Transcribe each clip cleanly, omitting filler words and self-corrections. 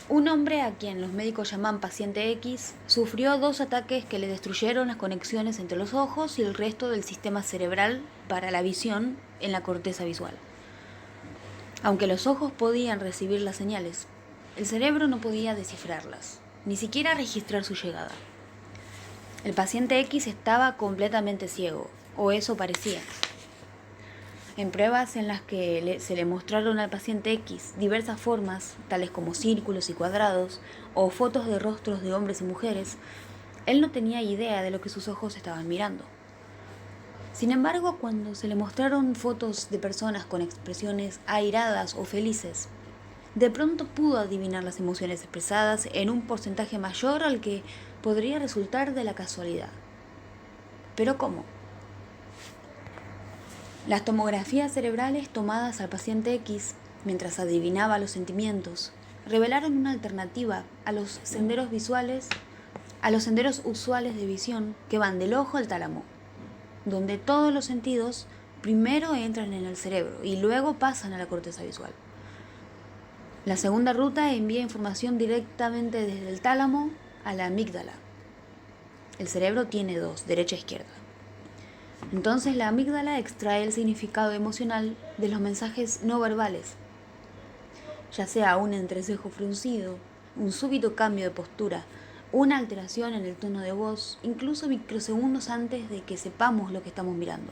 Un hombre a quien los médicos llaman paciente X sufrió 2 ataques que le destruyeron las conexiones entre los ojos y el resto del sistema cerebral para la visión en la corteza visual. Aunque los ojos podían recibir las señales, el cerebro no podía descifrarlas, ni siquiera registrar su llegada. El paciente X estaba completamente ciego, o eso parecía. En pruebas en las que se le mostraron al paciente X diversas formas, tales como círculos y cuadrados, o fotos de rostros de hombres y mujeres, él no tenía idea de lo que sus ojos estaban mirando. Sin embargo, cuando se le mostraron fotos de personas con expresiones airadas o felices, de pronto pudo adivinar las emociones expresadas en un porcentaje mayor al que podría resultar de la casualidad. ¿Pero cómo? Las tomografías cerebrales tomadas al paciente X, mientras adivinaba los sentimientos, revelaron una alternativa a los senderos usuales de visión que van del ojo al tálamo, donde todos los sentidos primero entran en el cerebro y luego pasan a la corteza visual. La segunda ruta envía información directamente desde el tálamo a la amígdala. El cerebro tiene 2, derecha e izquierda. Entonces la amígdala extrae el significado emocional de los mensajes no verbales, ya sea un entrecejo fruncido, un súbito cambio de postura, una alteración en el tono de voz, incluso microsegundos antes de que sepamos lo que estamos mirando.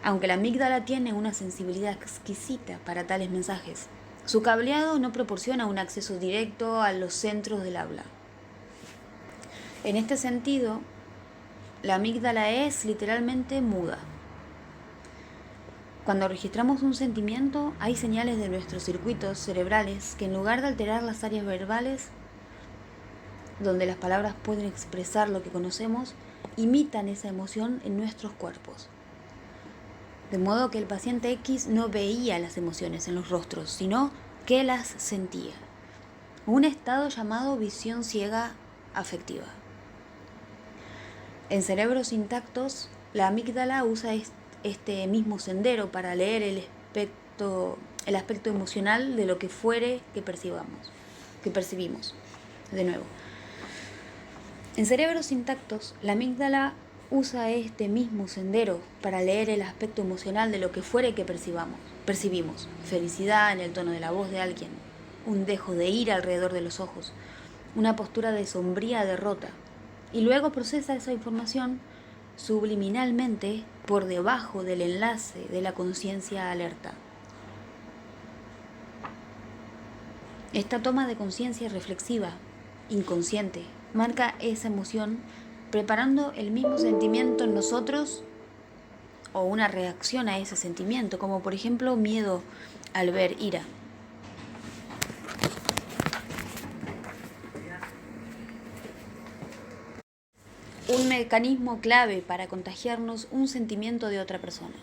Aunque la amígdala tiene una sensibilidad exquisita para tales mensajes, su cableado no proporciona un acceso directo a los centros del habla. En este sentido, la amígdala es literalmente muda. Cuando registramos un sentimiento, hay señales de nuestros circuitos cerebrales que en lugar de alterar las áreas verbales, donde las palabras pueden expresar lo que conocemos, imitan esa emoción en nuestros cuerpos. De modo que el paciente X no veía las emociones en los rostros, sino que las sentía. Un estado llamado visión ciega afectiva. En cerebros intactos, la amígdala usa este mismo sendero para leer el aspecto emocional de lo que fuere que percibimos. De nuevo. En cerebros intactos, la amígdala usa este mismo sendero para leer el aspecto emocional de lo que fuere que percibimos. Felicidad en el tono de la voz de alguien, un dejo de ira alrededor de los ojos, una postura de sombría derrota. Y luego procesa esa información subliminalmente por debajo del enlace de la conciencia alerta. Esta toma de conciencia reflexiva, inconsciente, marca esa emoción preparando el mismo sentimiento en nosotros o una reacción a ese sentimiento, como por ejemplo miedo al ver ira. Un mecanismo clave para contagiarnos un sentimiento de otra persona.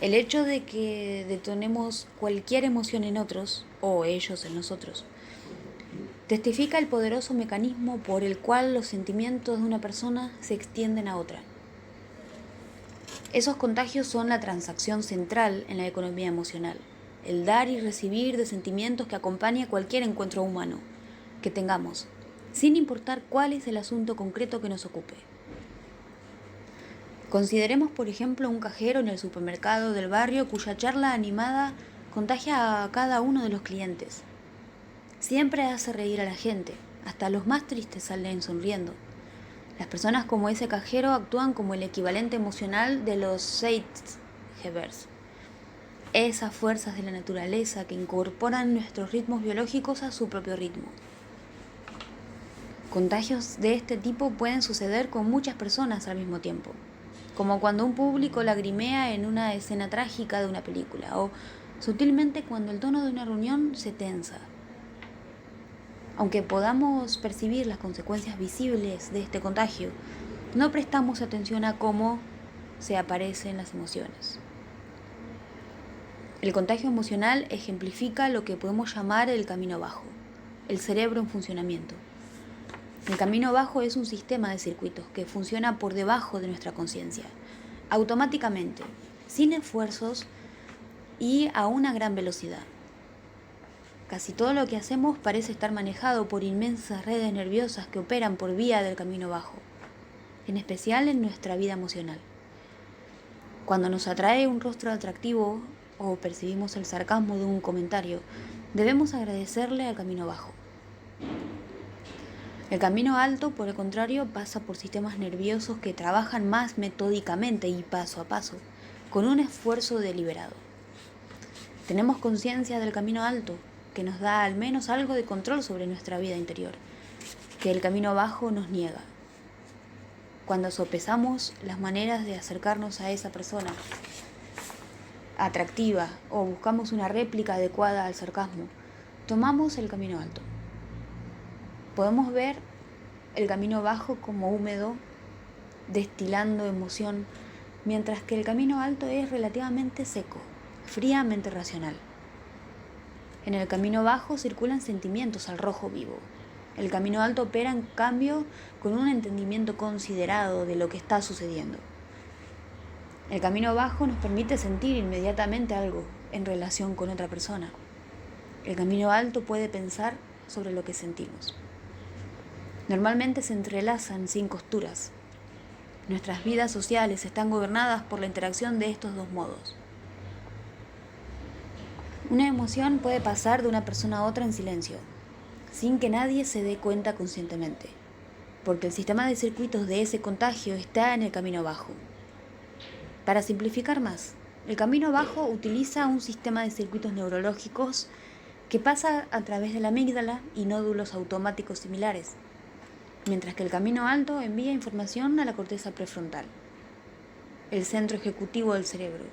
El hecho de que detonemos cualquier emoción en otros, o ellos en nosotros, testifica el poderoso mecanismo por el cual los sentimientos de una persona se extienden a otra. Esos contagios son la transacción central en la economía emocional, el dar y recibir de sentimientos que acompaña cualquier encuentro humano que tengamos, sin importar cuál es el asunto concreto que nos ocupe. Consideremos, por ejemplo, un cajero en el supermercado del barrio cuya charla animada contagia a cada uno de los clientes. Siempre hace reír a la gente, hasta los más tristes salen sonriendo. Las personas como ese cajero actúan como el equivalente emocional de los Zeitgebers, esas fuerzas de la naturaleza que incorporan nuestros ritmos biológicos a su propio ritmo. Contagios de este tipo pueden suceder con muchas personas al mismo tiempo, como cuando un público lagrimea en una escena trágica de una película, o sutilmente cuando el tono de una reunión se tensa. Aunque podamos percibir las consecuencias visibles de este contagio, no prestamos atención a cómo se aparecen las emociones. El contagio emocional ejemplifica lo que podemos llamar el camino bajo, el cerebro en funcionamiento. El camino bajo es un sistema de circuitos que funciona por debajo de nuestra conciencia, automáticamente, sin esfuerzos y a una gran velocidad. Casi todo lo que hacemos parece estar manejado por inmensas redes nerviosas que operan por vía del camino bajo, en especial en nuestra vida emocional. Cuando nos atrae un rostro atractivo o percibimos el sarcasmo de un comentario, debemos agradecerle al camino bajo. El camino alto, por el contrario, pasa por sistemas nerviosos que trabajan más metódicamente y paso a paso, con un esfuerzo deliberado. Tenemos conciencia del camino alto, que nos da al menos algo de control sobre nuestra vida interior, que el camino bajo nos niega. Cuando sopesamos las maneras de acercarnos a esa persona atractiva o buscamos una réplica adecuada al sarcasmo, tomamos el camino alto. Podemos ver el camino bajo como húmedo, destilando emoción, mientras que el camino alto es relativamente seco, fríamente racional. En el camino bajo circulan sentimientos al rojo vivo. El camino alto opera en cambio con un entendimiento considerado de lo que está sucediendo. El camino bajo nos permite sentir inmediatamente algo en relación con otra persona. El camino alto puede pensar sobre lo que sentimos. Normalmente se entrelazan sin costuras. Nuestras vidas sociales están gobernadas por la interacción de estos dos modos. Una emoción puede pasar de una persona a otra en silencio, sin que nadie se dé cuenta conscientemente, porque el sistema de circuitos de ese contagio está en el camino bajo. Para simplificar más, el camino bajo utiliza un sistema de circuitos neurológicos que pasa a través de la amígdala y nódulos automáticos similares, mientras que el camino alto envía información a la corteza prefrontal, el centro ejecutivo del cerebro,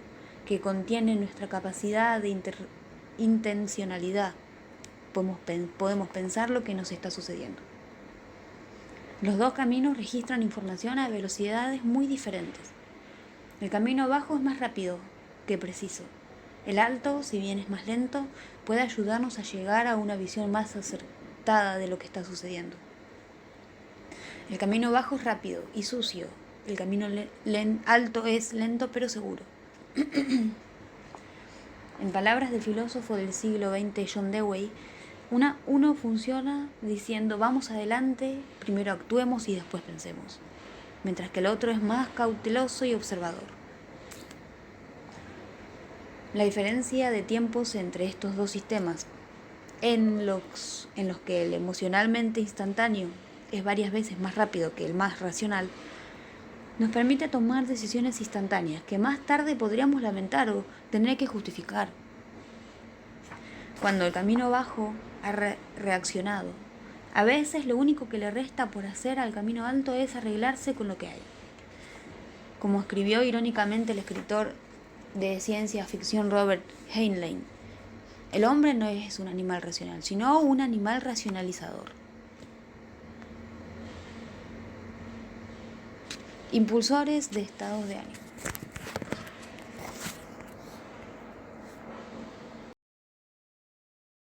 que contiene nuestra capacidad de intencionalidad. Podemos pensar lo que nos está sucediendo. Los dos caminos registran información a velocidades muy diferentes. El camino bajo es más rápido que preciso. El alto, si bien es más lento, puede ayudarnos a llegar a una visión más acertada de lo que está sucediendo. El camino bajo es rápido y sucio. El camino alto es lento pero seguro. En palabras del filósofo del siglo XX John Dewey, uno funciona diciendo vamos adelante, primero actuemos y después pensemos, mientras que el otro es más cauteloso y observador. La diferencia de tiempos entre estos dos sistemas, en los que el emocionalmente instantáneo es varias veces más rápido que el más racional, nos permite tomar decisiones instantáneas que más tarde podríamos lamentar o tener que justificar. Cuando el camino bajo ha reaccionado, a veces lo único que le resta por hacer al camino alto es arreglarse con lo que hay. Como escribió irónicamente el escritor de ciencia ficción Robert Heinlein, el hombre no es un animal racional, sino un animal racionalizador. Impulsores de estados de ánimo.